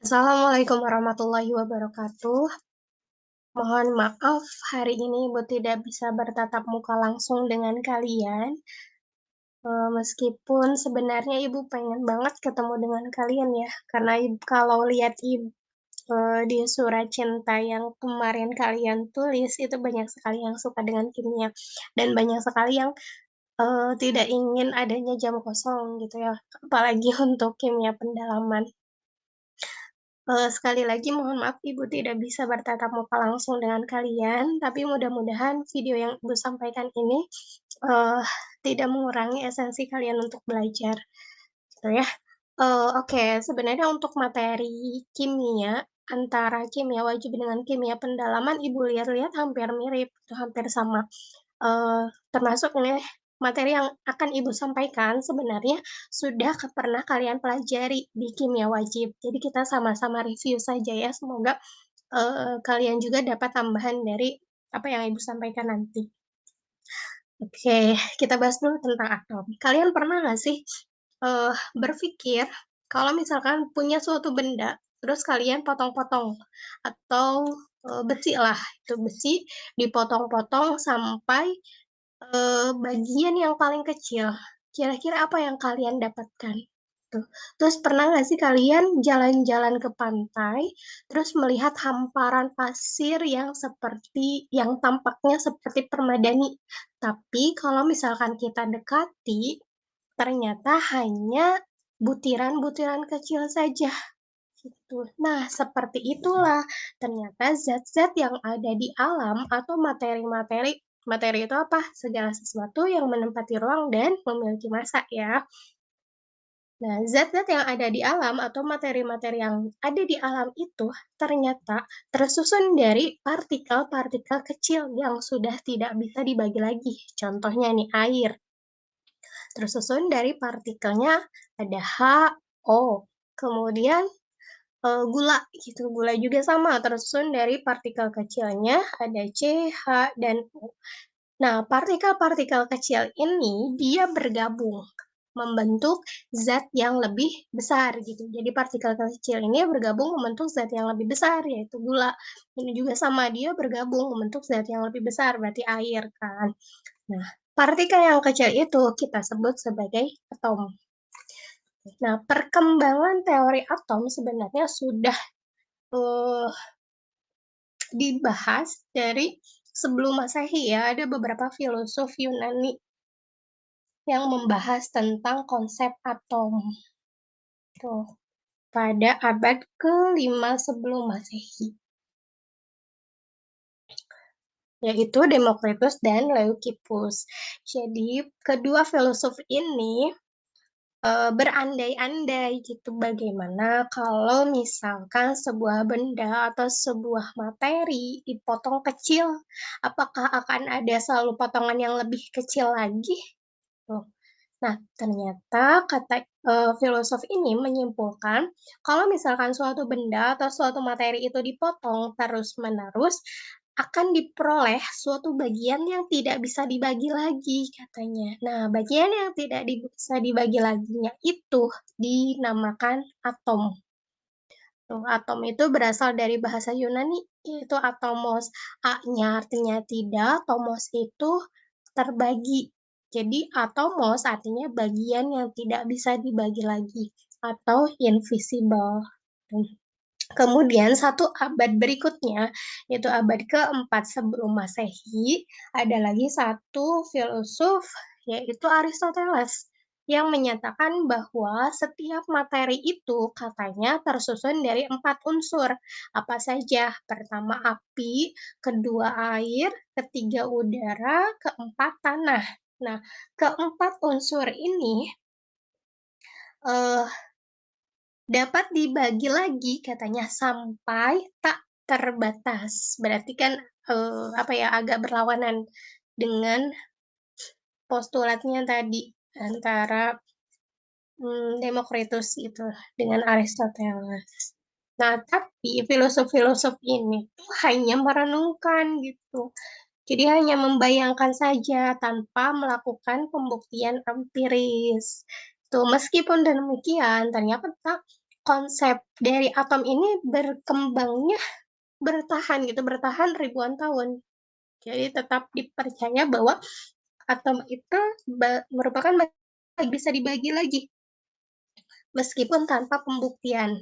Assalamualaikum warahmatullahi wabarakatuh. Mohon maaf, hari ini Ibu tidak bisa bertatap muka langsung dengan kalian. Meskipun sebenarnya Ibu pengen banget ketemu dengan kalian ya, karena kalau lihat di surat cinta yang kemarin kalian tulis, itu banyak sekali yang suka dengan kimia, dan banyak sekali yang tidak ingin adanya jam kosong gitu ya, apalagi untuk kimia pendalaman. Sekali lagi mohon maaf Ibu tidak bisa bertatap muka langsung dengan kalian, tapi mudah-mudahan video yang Ibu sampaikan ini, eee, tidak mengurangi esensi kalian untuk belajar, gitu ya. Oke, sebenarnya untuk materi kimia, antara kimia wajib dengan kimia pendalaman Ibu lihat-lihat hampir mirip, itu hampir sama. Termasuk nih, materi yang akan Ibu sampaikan sebenarnya sudah pernah kalian pelajari di kimia wajib. Jadi kita sama-sama review saja ya, semoga, kalian juga dapat tambahan dari apa yang Ibu sampaikan nanti. Oke, kita bahas dulu tentang atom. Kalian pernah nggak sih, berpikir kalau misalkan punya suatu benda, terus kalian potong-potong atau, besi lah, itu besi dipotong-potong sampai bagian yang paling kecil, kira-kira apa yang kalian dapatkan? Tuh. Terus pernah nggak sih kalian jalan-jalan ke pantai, terus melihat hamparan pasir yang tampaknya seperti permadani, tapi kalau misalkan kita dekati, ternyata hanya butiran-butiran kecil saja, gitu. Nah, seperti itulah ternyata zat-zat yang ada di alam atau materi itu apa? Segala sesuatu yang menempati ruang dan memiliki massa ya. Nah, zat-zat yang ada di alam atau materi-materi yang ada di alam itu ternyata tersusun dari partikel-partikel kecil yang sudah tidak bisa dibagi lagi. Contohnya nih air, tersusun dari partikelnya ada H, O, kemudian gula gitu, gula juga sama tersusun dari partikel kecilnya ada C, H, dan U. Nah, partikel-partikel kecil ini dia bergabung membentuk zat yang lebih besar gitu. Jadi partikel kecil ini bergabung membentuk zat yang lebih besar yaitu gula. Ini juga sama, dia bergabung membentuk zat yang lebih besar berarti air kan. Nah, partikel yang kecil itu kita sebut sebagai atom. Nah, perkembangan teori atom sebenarnya sudah eee, dibahas dari sebelum Masehi ya, ada beberapa filosof Yunani yang membahas tentang konsep atom, tuh, pada abad ke-5 sebelum Masehi, yaitu Demokritus dan Leucippus. Jadi, kedua filosof ini berandai-andai gitu, bagaimana kalau misalkan sebuah benda atau sebuah materi dipotong kecil, apakah akan ada selalu potongan yang lebih kecil lagi? Tuh. Nah, ternyata kata, filosof ini menyimpulkan kalau misalkan suatu benda atau suatu materi itu dipotong terus-menerus, akan diperoleh suatu bagian yang tidak bisa dibagi lagi katanya. Nah, bagian yang tidak bisa dibagi laginya itu dinamakan atom. Tuh, atom itu berasal dari bahasa Yunani, yaitu atomos. A-nya artinya tidak, tomos itu terbagi. Jadi atomos artinya bagian yang tidak bisa dibagi lagi atau invisible. Kemudian satu abad berikutnya, yaitu abad keempat sebelum Masehi, ada lagi satu filsuf yaitu Aristoteles yang menyatakan bahwa setiap materi itu katanya tersusun dari 4 unsur. Apa saja? Pertama api, kedua air, ketiga udara, keempat tanah. Nah, keempat unsur ini eh, dapat dibagi lagi katanya sampai tak terbatas. Berarti kan, apa ya, agak berlawanan dengan postulatnya tadi antara, Demokritus itu dengan Aristoteles. Nah, tapi filosof-filosof ini tuh hanya merenungkan gitu. Jadi hanya membayangkan saja tanpa melakukan pembuktian empiris. Tuh, meskipun demikian, ternyata konsep dari atom ini berkembangnya bertahan ribuan tahun. Jadi tetap dipercaya bahwa atom itu merupakan bisa dibagi lagi, meskipun tanpa pembuktian.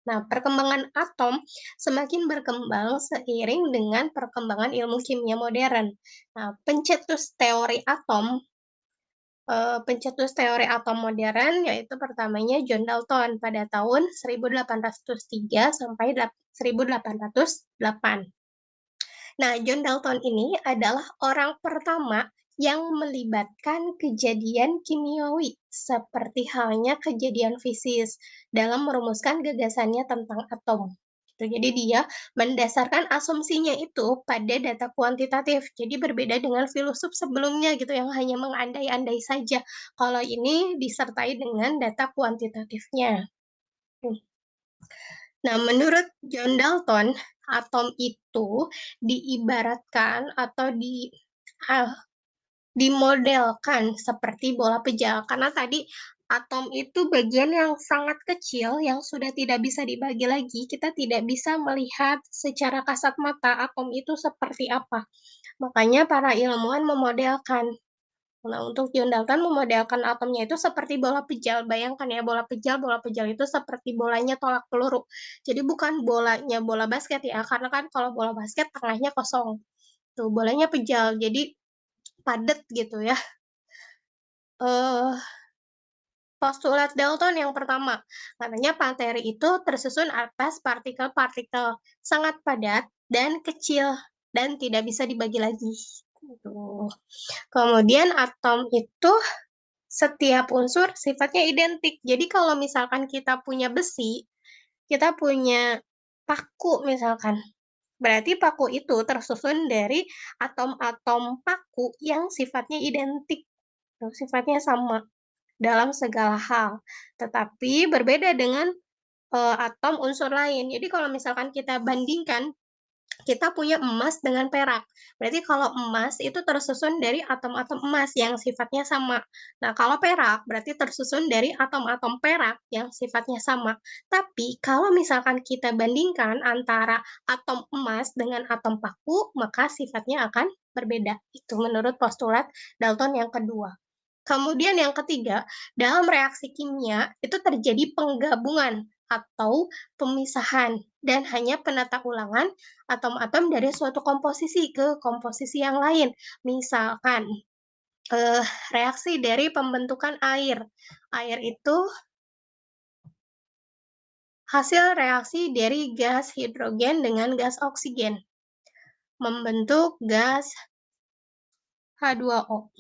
Nah, perkembangan atom semakin berkembang seiring dengan perkembangan ilmu kimia modern. Nah, pencetus teori atom modern yaitu pertamanya John Dalton pada tahun 1803 sampai 1808. Nah, John Dalton ini adalah orang pertama yang melibatkan kejadian kimiawi seperti halnya kejadian fisis dalam merumuskan gagasannya tentang atom. Jadi dia mendasarkan asumsinya itu pada data kuantitatif. Jadi berbeda dengan filsuf sebelumnya gitu yang hanya mengandai-andai saja. Kalau ini disertai dengan data kuantitatifnya. Nah, menurut John Dalton, atom itu diibaratkan atau dimodelkan seperti bola pejal. Karena tadi atom itu bagian yang sangat kecil yang sudah tidak bisa dibagi lagi. Kita tidak bisa melihat secara kasat mata atom itu seperti apa. Makanya para ilmuwan memodelkan. Nah, untuk John Dalton memodelkan atomnya itu seperti bola pejal. Bayangkan ya, bola pejal itu seperti bolanya tolak peluru. Jadi bukan bolanya bola basket ya, karena kan kalau bola basket tengahnya kosong. Tuh, bolanya pejal, jadi padat gitu ya. Postulat Dalton yang pertama, katanya materi itu tersusun atas partikel-partikel sangat padat dan kecil dan tidak bisa dibagi lagi. Tuh. Kemudian atom itu setiap unsur sifatnya identik. Jadi kalau misalkan kita punya besi, kita punya paku misalkan. Berarti paku itu tersusun dari atom-atom paku yang sifatnya identik. Sifatnya sama dalam segala hal. Tetapi berbeda dengan atom unsur lain. Jadi kalau misalkan kita bandingkan kita punya emas dengan perak. Berarti kalau emas itu tersusun dari atom-atom emas yang sifatnya sama. Nah, kalau perak berarti tersusun dari atom-atom perak yang sifatnya sama. Tapi kalau misalkan kita bandingkan antara atom emas dengan atom paku, maka sifatnya akan berbeda. Itu menurut postulat Dalton yang kedua. Kemudian yang ketiga, dalam reaksi kimia itu terjadi penggabungan atau pemisahan dan hanya penata ulangan atom-atom dari suatu komposisi ke komposisi yang lain. Misalkan reaksi dari pembentukan air. Air itu hasil reaksi dari gas hidrogen dengan gas oksigen membentuk gas H2O.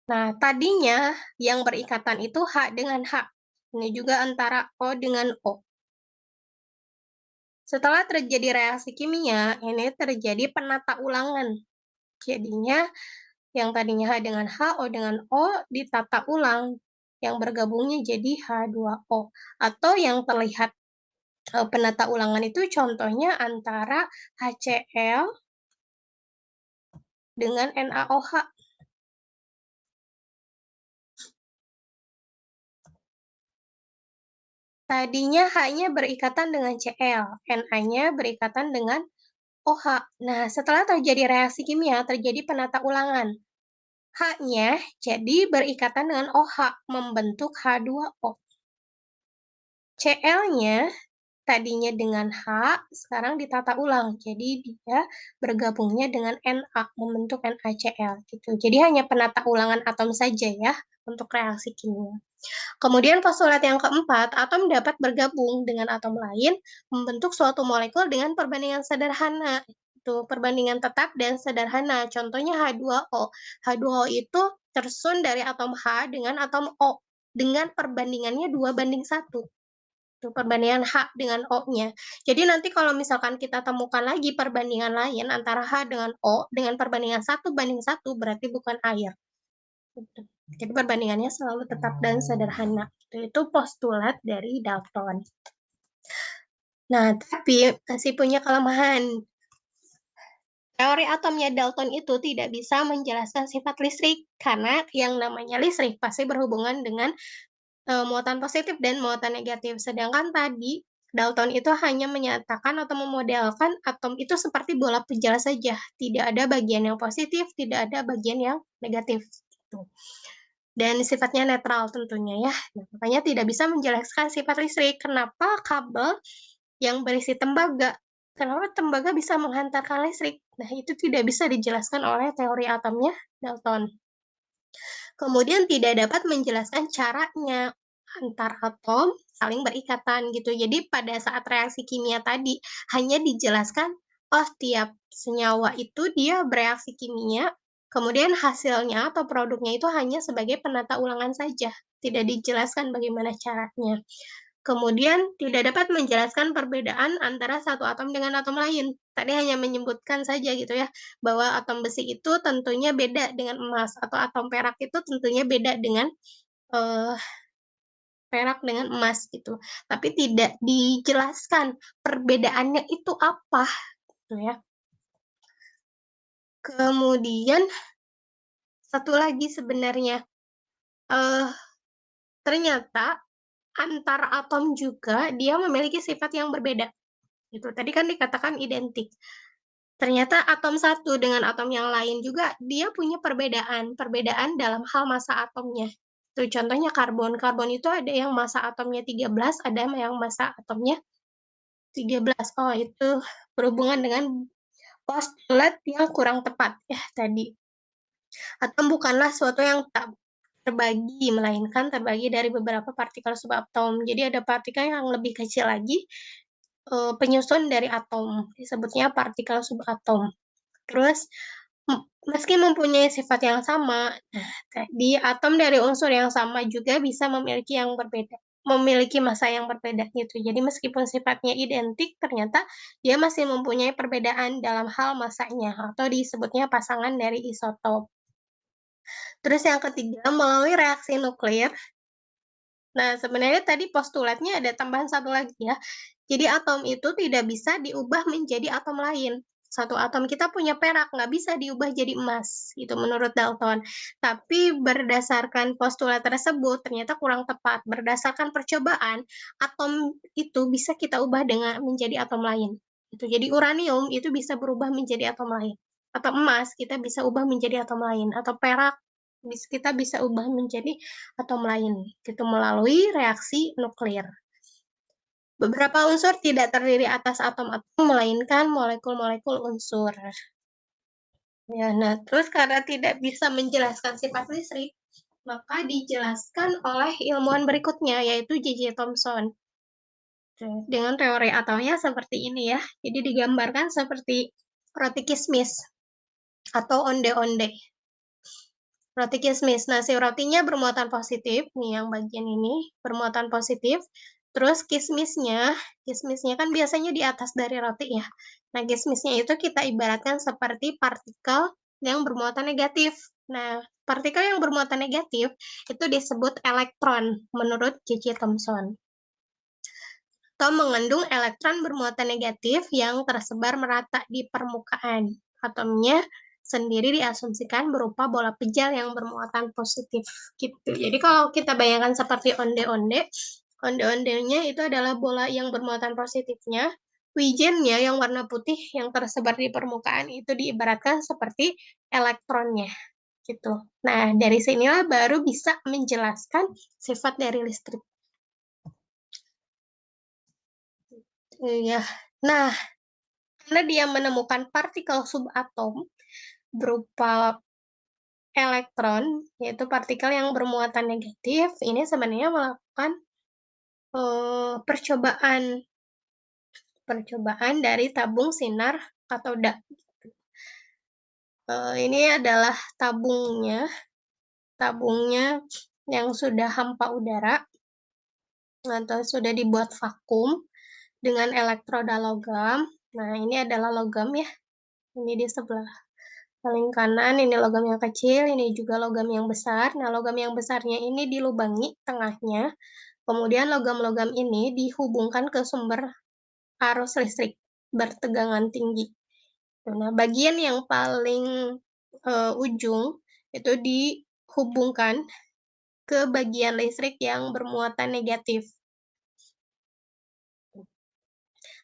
Nah, tadinya yang berikatan itu H dengan H. Ini juga antara O dengan O. Setelah terjadi reaksi kimia, ini terjadi penata ulangan. Jadinya yang tadinya H dengan H, O dengan O ditata ulang. Yang bergabungnya jadi H2O. Atau yang terlihat penata ulangan itu contohnya antara HCl dengan NaOH. Tadinya H-nya berikatan dengan Cl, Na-nya berikatan dengan OH. Nah, setelah terjadi reaksi kimia, terjadi penata ulangan. H-nya jadi berikatan dengan OH, membentuk H2O. Cl-nya tadinya dengan H, sekarang ditata ulang. Jadi dia bergabungnya dengan Na, membentuk NaCl. Gitu. Jadi hanya penata ulangan atom saja ya, untuk reaksi kimia. Kemudian postulat yang keempat, atom dapat bergabung dengan atom lain membentuk suatu molekul dengan perbandingan sederhana. Itu perbandingan tetap dan sederhana. Contohnya H2O. H2O itu tersusun dari atom H dengan atom O dengan perbandingannya 2:1. Itu perbandingan H dengan O-nya. Jadi nanti kalau misalkan kita temukan lagi perbandingan lain antara H dengan O dengan perbandingan 1:1 berarti bukan air. Jadi perbandingannya selalu tetap dan sederhana. Itu postulat dari Dalton. Nah, tapi masih punya kelemahan. Teori atomnya Dalton itu tidak bisa menjelaskan sifat listrik, karena yang namanya listrik pasti berhubungan dengan muatan positif dan muatan negatif. Sedangkan tadi Dalton itu hanya menyatakan atau memodelkan atom itu seperti bola pijar saja, tidak ada bagian yang positif, tidak ada bagian yang negatif. Gitu. Dan sifatnya netral tentunya ya. Nah, makanya tidak bisa menjelaskan sifat listrik. Kenapa kabel yang berisi tembaga? Kenapa tembaga bisa menghantarkan listrik? Nah, itu tidak bisa dijelaskan oleh teori atomnya Dalton. Kemudian tidak dapat menjelaskan caranya antar atom saling berikatan gitu. Jadi pada saat reaksi kimia tadi hanya dijelaskan, oh tiap senyawa itu dia bereaksi kimia, kemudian hasilnya atau produknya itu hanya sebagai penata ulangan saja, tidak dijelaskan bagaimana caranya. Kemudian tidak dapat menjelaskan perbedaan antara satu atom dengan atom lain. Tadi hanya menyebutkan saja gitu ya, bahwa atom besi itu tentunya beda dengan emas, atau atom perak itu tentunya beda dengan perak dengan emas gitu. Tapi tidak dijelaskan perbedaannya itu apa gitu ya. Kemudian satu lagi sebenarnya, ternyata antar atom juga dia memiliki sifat yang berbeda. Gitu. Tadi kan dikatakan identik. Ternyata atom satu dengan atom yang lain juga dia punya perbedaan dalam hal massa atomnya. Tuh contohnya karbon. Karbon itu ada yang massa atomnya 13, ada yang massa atomnya 13. Oh, itu berhubungan dengan postulat yang kurang tepat ya tadi. Atom bukanlah suatu yang tak terbagi, melainkan terbagi dari beberapa partikel subatom. Jadi ada partikel yang lebih kecil lagi, penyusun dari atom, disebutnya partikel subatom. Terus, meski mempunyai sifat yang sama, di atom dari unsur yang sama juga bisa memiliki massa yang berbeda gitu. Jadi meskipun sifatnya identik, ternyata dia masih mempunyai perbedaan dalam hal massanya, atau disebutnya pasangan dari isotop. Terus yang ketiga, melalui reaksi nuklir. Nah, sebenarnya tadi postulatnya ada tambahan satu lagi ya. Jadi atom itu tidak bisa diubah menjadi atom lain. Satu atom kita punya perak, nggak bisa diubah jadi emas, gitu menurut Dalton. Tapi berdasarkan postulat tersebut, ternyata kurang tepat. Berdasarkan percobaan, atom itu bisa kita ubah dengan menjadi atom lain. Gitu. Jadi uranium itu bisa berubah menjadi atom lain. Atau emas, kita bisa ubah menjadi atom lain. Atau perak, kita bisa ubah menjadi atom lain. Gitu, melalui reaksi nuklir. Beberapa unsur tidak terdiri atas atom-atom, melainkan molekul-molekul unsur. Ya, nah, terus karena tidak bisa menjelaskan sifat listrik, maka dijelaskan oleh ilmuwan berikutnya, yaitu J.J. Thomson. Dengan teori atomnya seperti ini ya. Jadi digambarkan seperti roti kismis atau onde-onde. Roti kismis. Nah, si rotinya bermuatan positif, nih yang bagian ini, bermuatan positif. Terus kismisnya kan biasanya di atas dari roti ya. Nah, kismisnya itu kita ibaratkan seperti partikel yang bermuatan negatif. Nah, partikel yang bermuatan negatif itu disebut elektron menurut J.J. Thomson. Atau mengandung elektron bermuatan negatif yang tersebar merata di permukaan. Atomnya sendiri diasumsikan berupa bola pejal yang bermuatan positif gitu. Jadi kalau kita bayangkan seperti onde-onde, onde-ondenya itu adalah bola yang bermuatan positifnya. Wijennya yang warna putih yang tersebar di permukaan itu diibaratkan seperti elektronnya gitu. Nah, dari sinilah baru bisa menjelaskan sifat dari listrik. Iya. Nah, karena dia menemukan partikel subatom berupa elektron, yaitu partikel yang bermuatan negatif, ini sebenarnya melakukan percobaan dari tabung sinar katoda. Ini adalah tabungnya yang sudah hampa udara atau sudah dibuat vakum dengan elektroda logam. Nah, ini adalah logam ya. Ini di sebelah paling kanan, ini logam yang kecil, ini juga logam yang besar. Nah, logam yang besarnya ini dilubangi tengahnya. Kemudian logam-logam ini dihubungkan ke sumber arus listrik bertegangan tinggi. Nah, bagian yang paling ujung itu dihubungkan ke bagian listrik yang bermuatan negatif.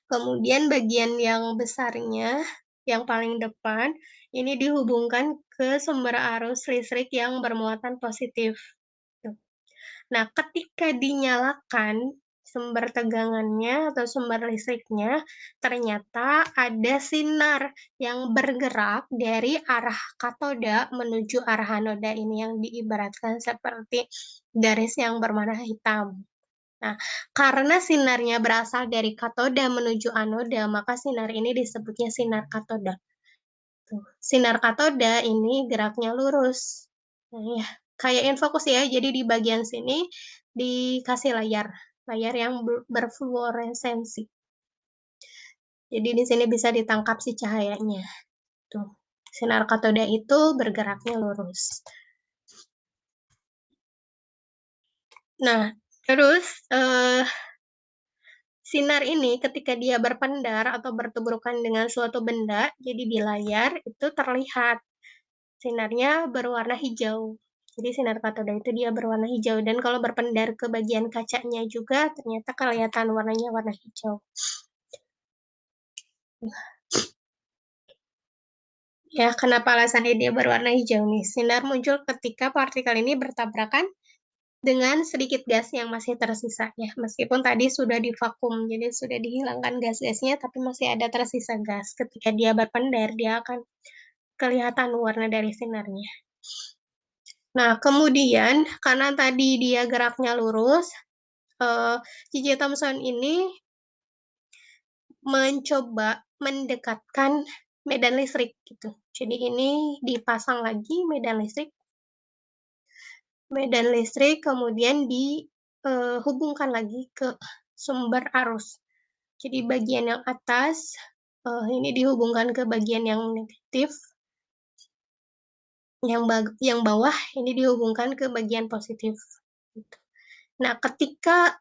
Kemudian bagian yang besarnya, yang paling depan, ini dihubungkan ke sumber arus listrik yang bermuatan positif. Nah, ketika dinyalakan sumber tegangannya atau sumber listriknya, ternyata ada sinar yang bergerak dari arah katoda menuju arah anoda ini yang diibaratkan seperti garis yang berwarna hitam. Nah, karena sinarnya berasal dari katoda menuju anoda, maka sinar ini disebutnya sinar katoda. Tuh, sinar katoda ini geraknya lurus. Nah, ya, kayak infokus ya. Jadi di bagian sini dikasih layar yang berfluoresensi. Jadi di sini bisa ditangkap si cahayanya. Tuh, sinar katoda itu bergeraknya lurus. Nah, terus sinar ini ketika dia berpendar atau bertuburkan dengan suatu benda, jadi di layar itu terlihat sinarnya berwarna hijau. Jadi sinar katoda itu dia berwarna hijau, dan kalau berpendar ke bagian kacanya juga ternyata kelihatan warnanya warna hijau. Ya, kenapa alasannya dia berwarna hijau nih? Sinar muncul ketika partikel ini bertabrakan dengan sedikit gas yang masih tersisa ya. Meskipun tadi sudah divakum, jadi sudah dihilangkan gas-gasnya, tapi masih ada tersisa gas. Ketika dia berpendar, dia akan kelihatan warna dari sinarnya. Nah, kemudian karena tadi dia geraknya lurus, J.J. Thomson ini mencoba mendekatkan medan listrik gitu. Jadi ini dipasang lagi medan listrik kemudian dihubungkan lagi ke sumber arus. Jadi bagian yang atas ini dihubungkan ke bagian yang negatif, yang bawah ini dihubungkan ke bagian positif. Gitu. Nah, ketika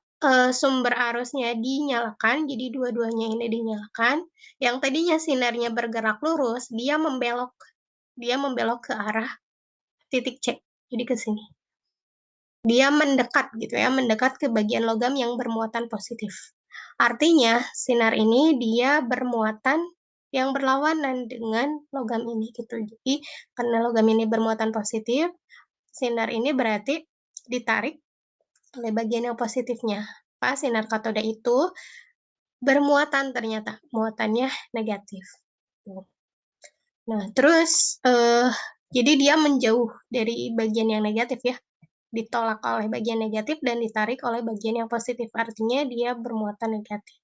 sumber arusnya dinyalakan, jadi dua-duanya ini dinyalakan, yang tadinya sinarnya bergerak lurus, dia membelok ke arah titik C, jadi ke sini. Dia mendekat gitu ya, mendekat ke bagian logam yang bermuatan positif. Artinya, sinar ini dia bermuatan yang berlawanan dengan logam ini gitu. Jadi, karena logam ini bermuatan positif, sinar ini berarti ditarik oleh bagian yang positifnya. Pas sinar katoda itu bermuatan ternyata, muatannya negatif. Nah, terus jadi dia menjauh dari bagian yang negatif ya, ditolak oleh bagian negatif dan ditarik oleh bagian yang positif. Artinya dia bermuatan negatif.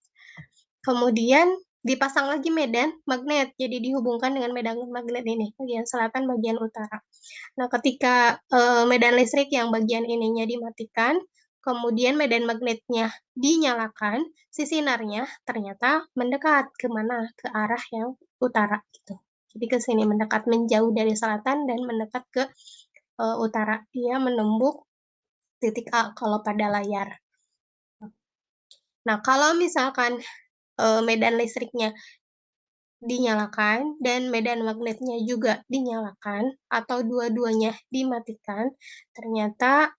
Kemudian dipasang lagi medan magnet, jadi dihubungkan dengan medan magnet ini, bagian selatan, bagian utara. Nah, ketika medan listrik yang bagian ininya dimatikan, kemudian medan magnetnya dinyalakan, si sinarnya ternyata mendekat ke mana? Ke arah yang utara gitu. Jadi ke sini mendekat, menjauh dari selatan dan mendekat ke utara. Dia menembuk titik A kalau pada layar. Nah, kalau misalkan medan listriknya dinyalakan dan medan magnetnya juga dinyalakan atau dua-duanya dimatikan, ternyata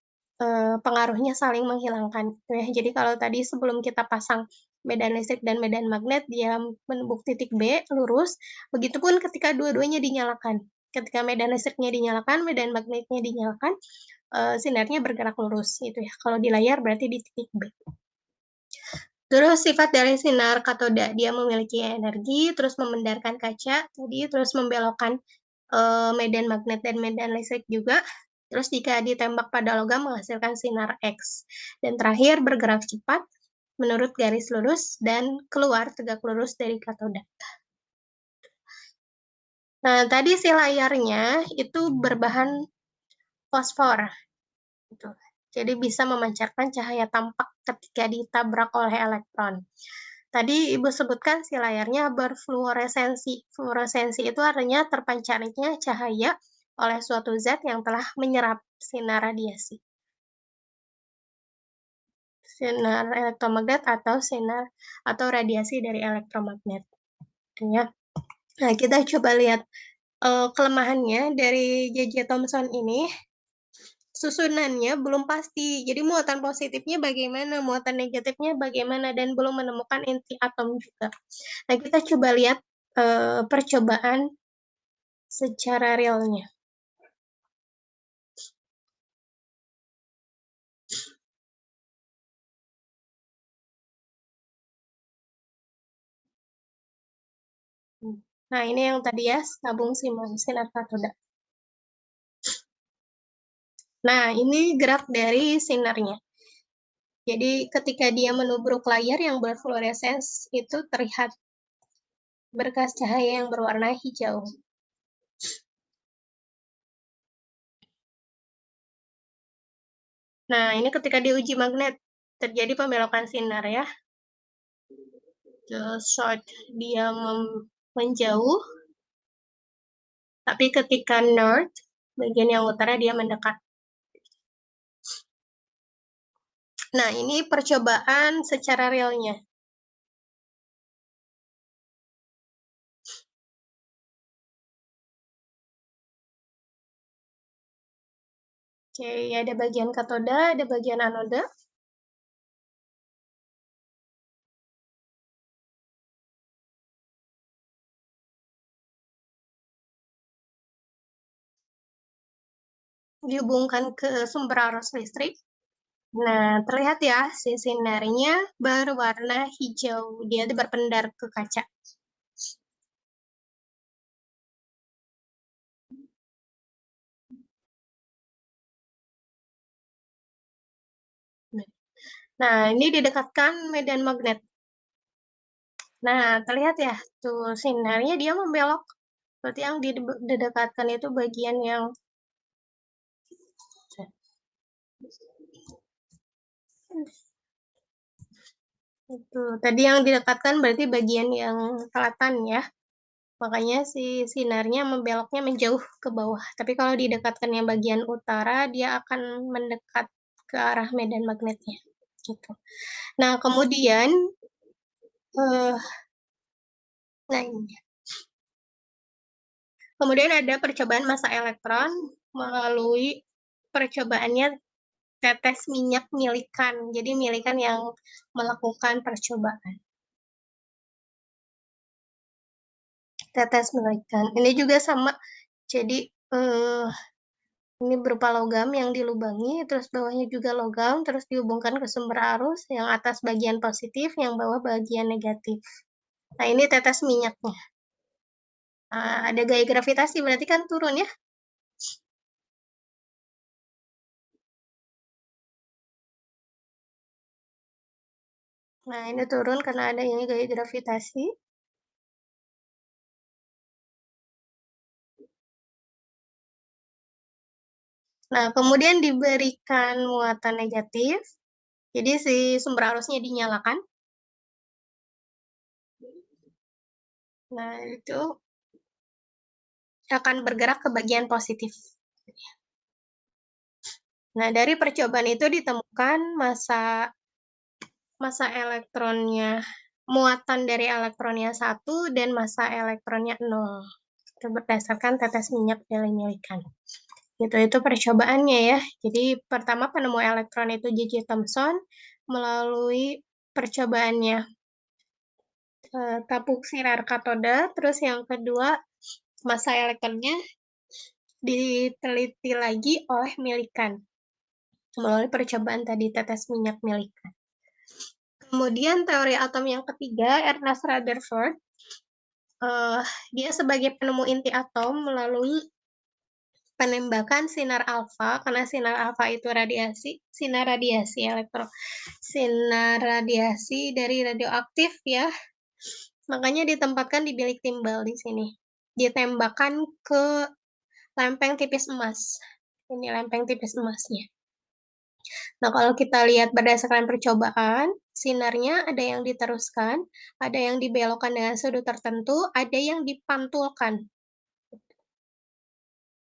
pengaruhnya saling menghilangkan. Ya, jadi kalau tadi sebelum kita pasang medan listrik dan medan magnet, dia menembuk titik B lurus, begitupun ketika dua-duanya dinyalakan. Ketika medan listriknya dinyalakan, medan magnetnya dinyalakan, sinarnya bergerak lurus gitu ya. Kalau di layar berarti di titik B. Terus sifat dari sinar katoda, dia memiliki energi, terus memendarkan kaca, terus membelokkan medan magnet dan medan listrik juga. Terus jika ditembak pada logam menghasilkan sinar X. Dan terakhir bergerak cepat menurut garis lurus dan keluar tegak lurus dari katoda. Nah, tadi si layarnya itu berbahan fosfor. Gitu. Jadi bisa memancarkan cahaya tampak ketika ditabrak oleh elektron. Tadi Ibu sebutkan si layarnya berfluoresensi. Fluoresensi itu artinya terpancarnya cahaya oleh suatu zat yang telah menyerap sinar radiasi. Sinar elektromagnet atau sinar atau radiasi dari elektromagnet. Ya. Nah, kita coba lihat, kelemahannya dari J.J. Thomson ini, susunannya belum pasti. Jadi muatan positifnya bagaimana, muatan negatifnya bagaimana, dan belum menemukan inti atom juga. Nah, kita coba lihat, percobaan secara realnya. Nah, ini yang tadi ya, tabung sinar katoda. Nah, ini gerak dari sinarnya. Jadi ketika dia menubruk layar yang berfluoresens, itu terlihat berkas cahaya yang berwarna hijau. Nah, ini ketika diuji magnet, terjadi pembelokan sinar ya. The short, dia menjauh, tapi ketika north, bagian yang utara dia mendekat. Nah, ini percobaan secara realnya. Oke, ada bagian katoda, ada bagian anoda. Dihubungkan ke sumber arus listrik. Nah, terlihat ya, si sinarnya berwarna hijau. Dia berpendar ke kaca. Nah, ini didekatkan medan magnet. Nah, terlihat ya, tuh sinarnya dia membelok. Berarti yang didekatkan itu bagian yang itu. Tadi yang didekatkan berarti bagian yang selatan ya. Makanya si sinarnya membeloknya menjauh ke bawah. Tapi kalau didekatkan yang bagian utara, dia akan mendekat ke arah medan magnetnya. Gitu. Nah, kemudian eh nah ini. Kemudian ada percobaan massa elektron melalui percobaannya tetes minyak milikan. Jadi milikan yang melakukan percobaan. Tetes milikan. Ini juga sama. Jadi eh, ini berupa logam yang dilubangi, terus bawahnya juga logam, terus dihubungkan ke sumber arus, yang atas bagian positif, yang bawah bagian negatif. Nah, ini tetes minyaknya. Ada gaya gravitasi, berarti kan turun ya. Nah, ini turun karena ada ini gaya gravitasi. Nah, kemudian diberikan muatan negatif. Jadi si sumber arusnya dinyalakan. Nah, itu akan bergerak ke bagian positif. Nah, dari percobaan itu ditemukan massa elektronnya, muatan dari elektronnya 1 dan massa elektronnya 0. Itu berdasarkan tetes minyak dari milikan. Itu percobaannya ya. Jadi pertama penemu elektron itu J.J. Thomson melalui percobaannya tabung sinar katoda, terus yang kedua massa elektronnya diteliti lagi oleh milikan melalui percobaan tadi tetes minyak milikan. Kemudian teori atom yang ketiga, Ernest Rutherford, dia sebagai penemu inti atom melalui penembakan sinar alfa, karena sinar alfa itu radiasi, sinar radiasi sinar radiasi dari radioaktif ya. Makanya ditempatkan di bilik timbal di sini. Ditembakkan ke lempeng tipis emas. Ini lempeng tipis emasnya. Nah, kalau kita lihat berdasarkan percobaan, sinarnya ada yang diteruskan, ada yang dibelokkan dengan sudut tertentu, ada yang dipantulkan.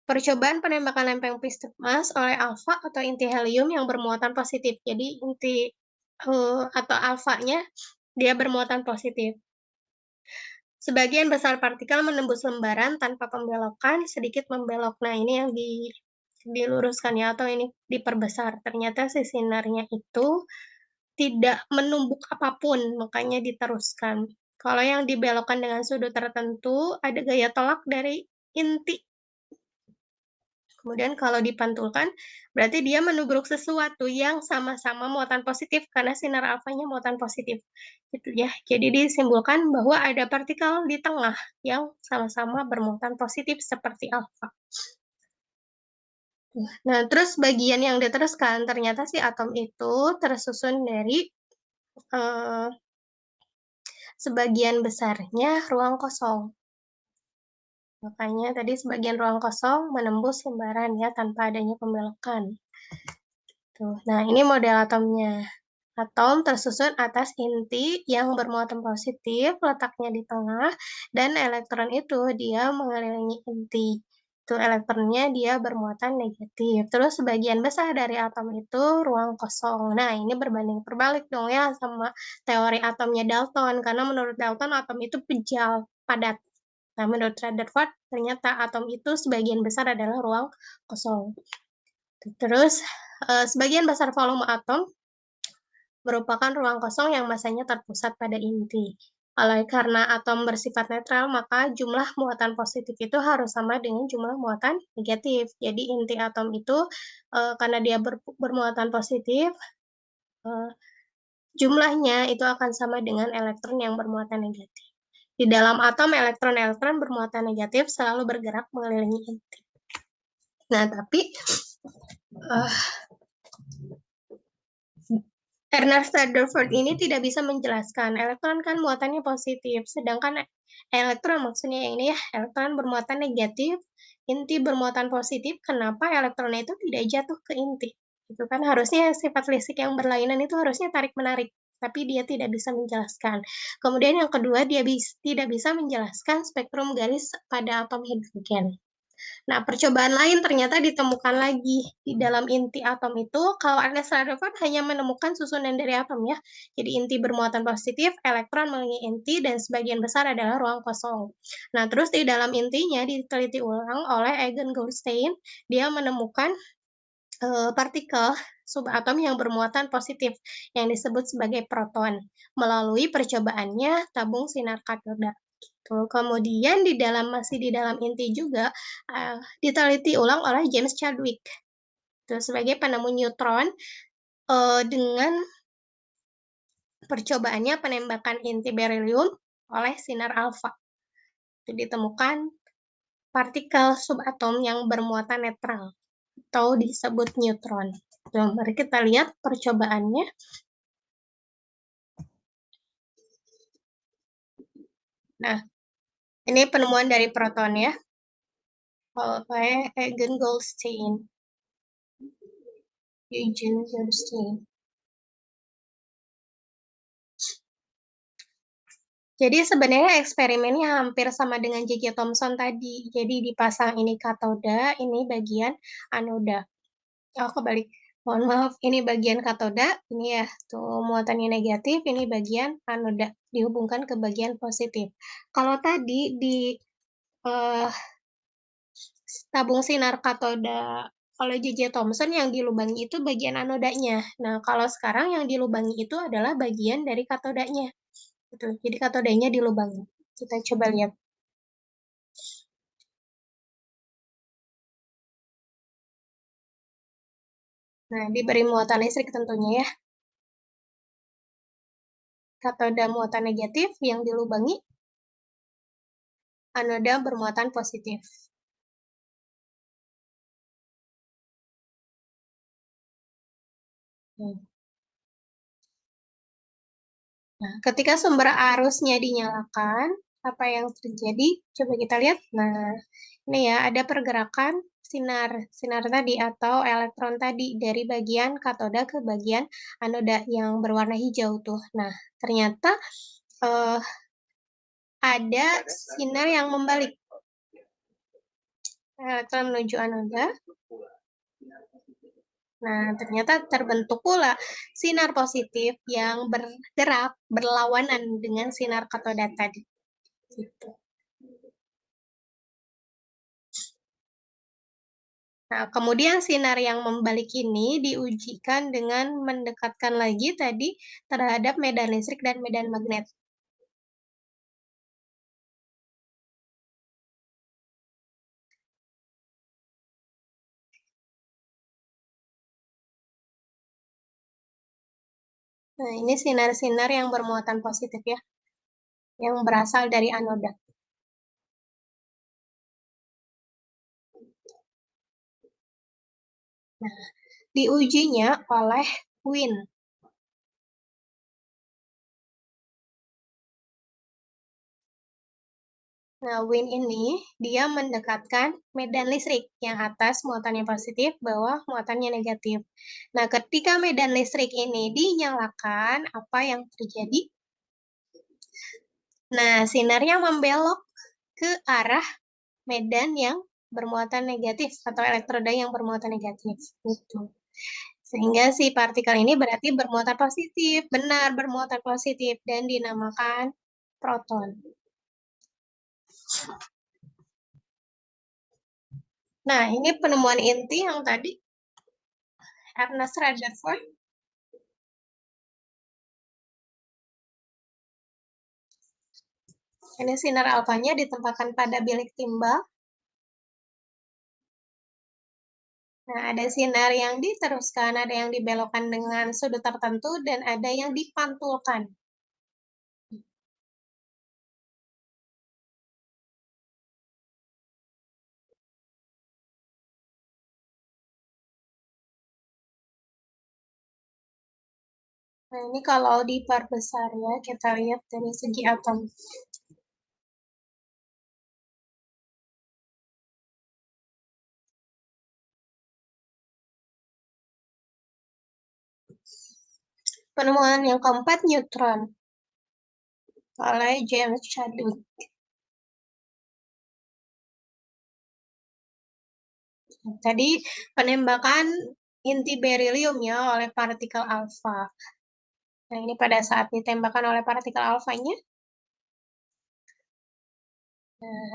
Percobaan penembakan lempeng piston emas oleh alfa atau inti helium yang bermuatan positif. Jadi inti atau alfanya dia bermuatan positif. Sebagian besar partikel menembus lembaran tanpa pembelokan, sedikit membelok. Nah, ini yang diluruskan ya, atau ini diperbesar. Ternyata si sinarnya itu tidak menumbuk apapun, makanya diteruskan. Kalau yang dibelokkan dengan sudut tertentu, ada gaya tolak dari inti. Kemudian kalau dipantulkan, berarti dia menubruk sesuatu yang sama-sama muatan positif, karena sinar alfanya muatan positif. Gitu ya. Jadi disimpulkan bahwa ada partikel di tengah yang sama-sama bermuatan positif seperti alfa. Nah, terus bagian yang diteruskan, ternyata si atom itu tersusun dari sebagian besarnya ruang kosong. Makanya tadi sebagian ruang kosong menembus lembaran ya tanpa adanya pembelokan. Tuh. Nah, ini model atomnya. Atom tersusun atas inti yang bermuatan positif, letaknya di tengah, dan elektron itu dia mengelilingi inti. Itu elektronnya dia bermuatan negatif. Terus sebagian besar dari atom itu ruang kosong. Nah, ini berbanding terbalik dong ya sama teori atomnya Dalton, karena menurut Dalton atom itu pejal, padat. Nah, menurut Rutherford, ternyata atom itu sebagian besar adalah ruang kosong. Terus, sebagian besar volume atom merupakan ruang kosong yang masanya terpusat pada inti. Karena atom bersifat netral, maka jumlah muatan positif itu harus sama dengan jumlah muatan negatif. Jadi inti atom itu, karena dia bermuatan positif, jumlahnya itu akan sama dengan elektron yang bermuatan negatif. Di dalam atom, elektron-elektron bermuatan negatif selalu bergerak mengelilingi inti. Nah, tapi Ernest Rutherford ini tidak bisa menjelaskan. Elektron kan muatannya positif, sedangkan elektron maksudnya yang ini ya, elektron bermuatan negatif, inti bermuatan positif. Kenapa elektronnya itu tidak jatuh ke inti? Itu kan harusnya sifat fisik yang berlainan itu harusnya tarik-menarik, tapi dia tidak bisa menjelaskan. Kemudian yang kedua, dia tidak bisa menjelaskan spektrum garis pada atom hidrogen. Nah, percobaan lain ternyata ditemukan lagi di dalam inti atom itu. Kalau Ernest Rutherford hanya menemukan susunan dari atom ya. Jadi inti bermuatan positif, elektron mengelilingi inti, dan sebagian besar adalah ruang kosong. Nah, terus di dalam intinya diteliti ulang oleh Egon Goldstein. Dia menemukan partikel subatom yang bermuatan positif yang disebut sebagai proton melalui percobaannya tabung sinar katoda. Kemudian masih di dalam inti juga diteliti ulang oleh James Chadwick sebagai penemu neutron dengan percobaannya penembakan inti berilium oleh sinar alfa. Itu ditemukan partikel subatom yang bermuatan netral atau disebut neutron. Mari kita lihat percobaannya. Nah, ini penemuan dari proton ya, oleh Eugene Goldstein. Jadi sebenarnya eksperimennya hampir sama dengan J.J. Thomson tadi. Jadi dipasang ini katoda, ini bagian anoda. Oh, kebalik. Mohon maaf, ini bagian katoda, ini ya, tuh muatannya negatif, ini bagian anoda, dihubungkan ke bagian positif. Kalau tadi di tabung sinar katoda oleh J.J. Thomson yang dilubangi itu bagian anodanya. Nah, kalau sekarang yang dilubangi itu adalah bagian dari katodanya. Gitu. Jadi katodanya dilubangi. Kita coba lihat. Nah, diberi muatan listrik tentunya ya. Katoda muatan negatif yang dilubangi, anoda bermuatan positif. Nah, ketika sumber arusnya dinyalakan, apa yang terjadi? Coba kita lihat. Nah, ini ya, ada pergerakan sinar tadi atau elektron tadi dari bagian katoda ke bagian anoda yang berwarna hijau tuh. Nah, ternyata ada sinar yang membalik. Elektron menuju anoda. Nah, ternyata terbentuk pula sinar positif yang bergerak berlawanan dengan sinar katoda tadi. gitu. Nah, kemudian sinar yang membalik ini diujikan dengan mendekatkan lagi tadi terhadap medan listrik dan medan magnet. Nah, ini sinar-sinar yang bermuatan positif ya, yang berasal dari anoda. Nah, diujinya oleh Win. Nah, Win ini dia mendekatkan medan listrik yang atas muatannya positif, bawah muatannya negatif. Nah, ketika medan listrik ini dinyalakan, apa yang terjadi? Nah, sinarnya membelok ke arah medan yang bermuatan negatif atau elektroda yang bermuatan negatif. Gitu. Sehingga si partikel ini berarti bermuatan positif, benar bermuatan positif dan dinamakan proton. Nah, ini penemuan inti yang tadi Ernest Rutherford. Ini sinar alfanya ditempatkan pada bilik timbal. Nah, ada sinar yang diteruskan, ada yang dibelokkan dengan sudut tertentu, dan ada yang dipantulkan. Nah, ini kalau diperbesar ya, kita lihat dari segi atom. Penemuan yang keempat, neutron, oleh James Chadwick. Tadi penembakan inti berilium ya oleh partikel alfa. Nah, ini pada saat ditembakkan oleh partikel alfanya,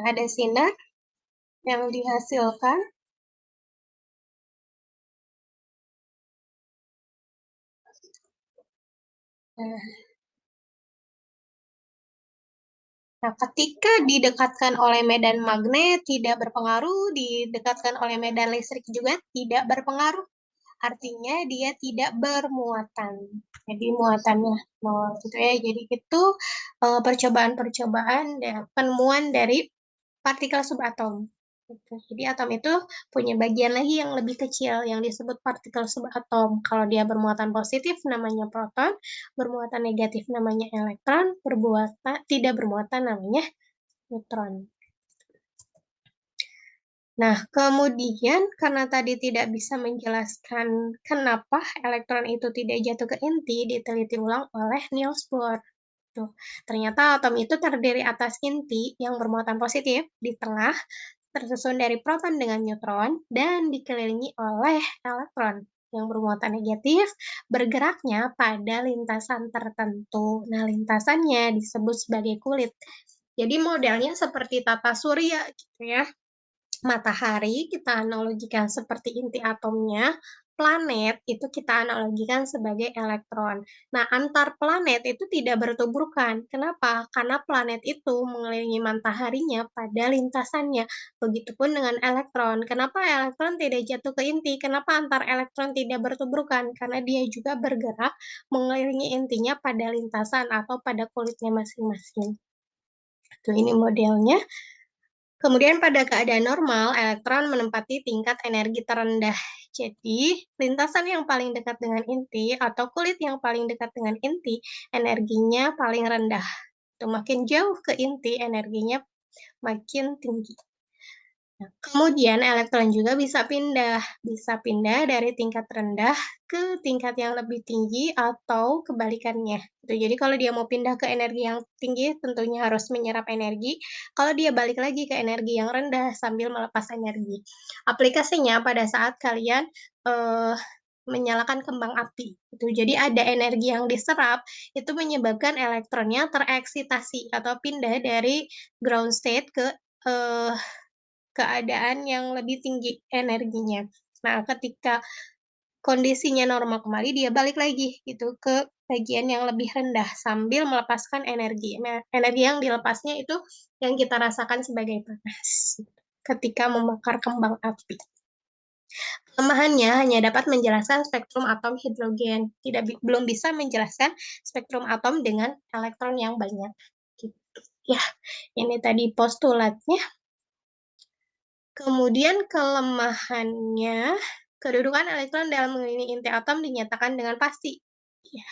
ada sinar yang dihasilkan. Nah, ketika didekatkan oleh medan magnet tidak berpengaruh, didekatkan oleh medan listrik juga tidak berpengaruh. Artinya dia tidak bermuatan. Jadi muatannya nol gitu ya. Jadi itu percobaan-percobaan dan penemuan dari partikel subatom. Gitu. Jadi atom itu punya bagian lagi yang lebih kecil yang disebut partikel subatom. Kalau dia bermuatan positif namanya proton, bermuatan negatif namanya elektron, bermuatan tidak bermuatan namanya neutron. Nah, kemudian karena tadi tidak bisa menjelaskan kenapa elektron itu tidak jatuh ke inti, diteliti ulang oleh Niels Bohr. Tuh, ternyata atom itu terdiri atas inti yang bermuatan positif di tengah, tersusun dari proton dengan neutron, dan dikelilingi oleh elektron yang bermuatan negatif, bergeraknya pada lintasan tertentu. Nah, lintasannya disebut sebagai kulit. Jadi modelnya seperti tata surya gitu ya. Matahari kita analogikan seperti inti atomnya, planet itu kita analogikan sebagai elektron. Nah, antar planet itu tidak bertuburkan. Kenapa? Karena planet itu mengelilingi mataharinya pada lintasannya. Begitupun dengan elektron. Kenapa elektron tidak jatuh ke inti? Kenapa antar elektron tidak bertuburkan? Karena dia juga bergerak mengelilingi intinya pada lintasan atau pada kulitnya masing-masing. Tuh, ini modelnya. Kemudian pada keadaan normal, elektron menempati tingkat energi terendah. Jadi, lintasan yang paling dekat dengan inti atau kulit yang paling dekat dengan inti, energinya paling rendah. Makin jauh ke inti, energinya makin tinggi. Nah, kemudian elektron juga bisa pindah dari tingkat rendah ke tingkat yang lebih tinggi atau kebalikannya. Jadi kalau dia mau pindah ke energi yang tinggi, tentunya harus menyerap energi. Kalau dia balik lagi ke energi yang rendah sambil melepas energi. Aplikasinya pada saat kalian menyalakan kembang api gitu. Jadi ada energi yang diserap itu menyebabkan elektronnya tereksitasi atau pindah dari ground state ke eh, keadaan yang lebih tinggi energinya. Nah, ketika kondisinya normal kembali, dia balik lagi gitu ke bagian yang lebih rendah sambil melepaskan energi. Nah, energi yang dilepasnya itu yang kita rasakan sebagai panas ketika membakar kembang api. Kelemahannya hanya dapat menjelaskan spektrum atom hidrogen, belum bisa menjelaskan spektrum atom dengan elektron yang banyak. Gitu. Ya, ini tadi postulatnya. Kemudian kelemahannya, kedudukan elektron dalam mengelilingi inti atom dinyatakan dengan pasti. Ya,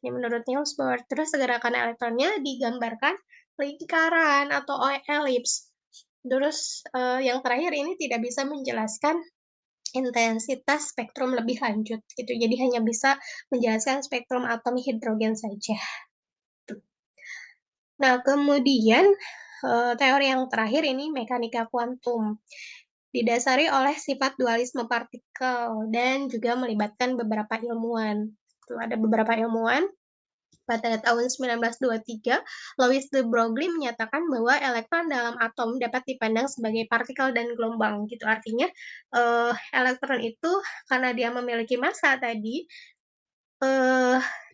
ini menurut Niels Bohr. Terus gerakan elektronnya digambarkan lingkaran atau elips. Terus yang terakhir ini tidak bisa menjelaskan intensitas spektrum lebih lanjut gitu. Jadi hanya bisa menjelaskan spektrum atom hidrogen saja. Nah, kemudian teori yang terakhir ini mekanika kuantum. Didasari oleh sifat dualisme partikel dan juga melibatkan beberapa ilmuwan. Ada beberapa ilmuwan. Pada tahun 1923, Louis de Broglie menyatakan bahwa elektron dalam atom dapat dipandang sebagai partikel dan gelombang. Gitu artinya elektron itu karena dia memiliki massa tadi,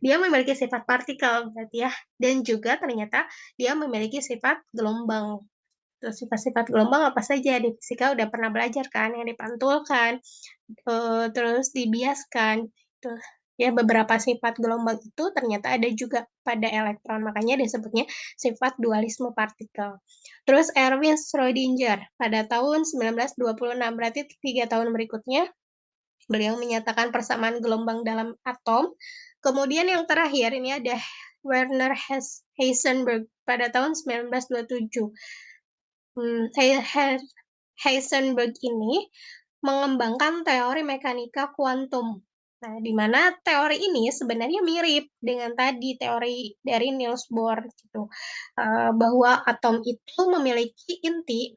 dia memiliki sifat partikel berarti ya, dan juga ternyata dia memiliki sifat gelombang. Terus sifat-sifat gelombang apa saja di fisika udah pernah belajar kan, yang dipantulkan, terus dibiaskan. Tuh, ya beberapa sifat gelombang itu ternyata ada juga pada elektron, makanya disebutnya sifat dualisme partikel. Terus Erwin Schrödinger pada tahun 1926, berarti 3 tahun berikutnya, beliau menyatakan persamaan gelombang dalam atom. Kemudian yang terakhir ini ada Werner Heisenberg pada tahun 1927. Heisenberg ini mengembangkan teori mekanika kuantum. Nah, di mana teori ini sebenarnya mirip dengan tadi teori dari Niels Bohr gitu. Bahwa atom itu memiliki inti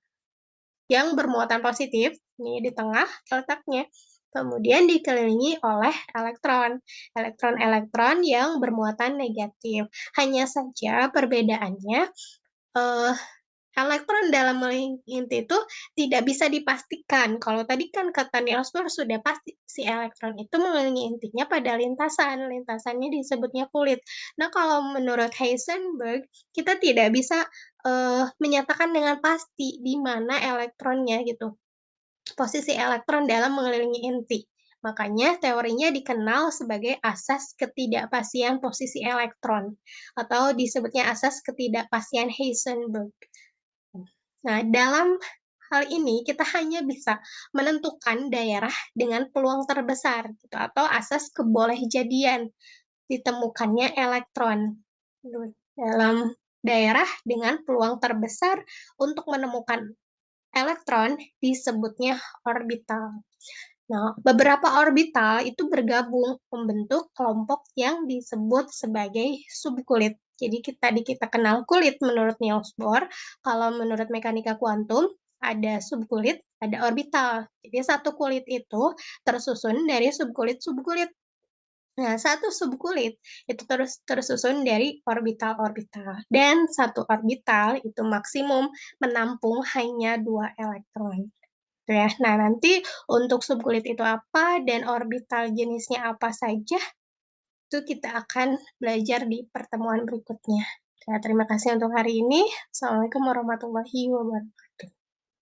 yang bermuatan positif, ini di tengah letaknya. Kemudian dikelilingi oleh elektron. Elektron-elektron yang bermuatan negatif. Hanya saja perbedaannya eh, elektron dalam inti itu tidak bisa dipastikan. Kalau tadi kan kata Niels Bohr sudah pasti si elektron itu mengelilingi intinya pada lintasan. Lintasannya disebutnya kulit. Nah, kalau menurut Heisenberg, kita tidak bisa menyatakan dengan pasti di mana elektronnya gitu. Posisi elektron dalam mengelilingi inti. Makanya teorinya dikenal sebagai asas ketidakpastian posisi elektron atau disebutnya asas ketidakpastian Heisenberg. Nah, dalam hal ini kita hanya bisa menentukan daerah dengan peluang terbesar gitu, atau asas kebolehjadian ditemukannya elektron dalam daerah dengan peluang terbesar untuk menemukan elektron disebutnya orbital. Nah, beberapa orbital itu bergabung membentuk kelompok yang disebut sebagai subkulit. Jadi kita kenal kulit menurut Niels Bohr. Kalau menurut mekanika kuantum, ada subkulit, ada orbital. Jadi satu kulit itu tersusun dari subkulit-subkulit. Nah, satu subkulit itu terus tersusun dari orbital-orbital. Dan satu orbital itu maksimum menampung hanya 2 elektron. Ya. Nah, nanti untuk subkulit itu apa dan orbital jenisnya apa saja, itu kita akan belajar di pertemuan berikutnya. Ya, terima kasih untuk hari ini. Assalamualaikum warahmatullahi wabarakatuh.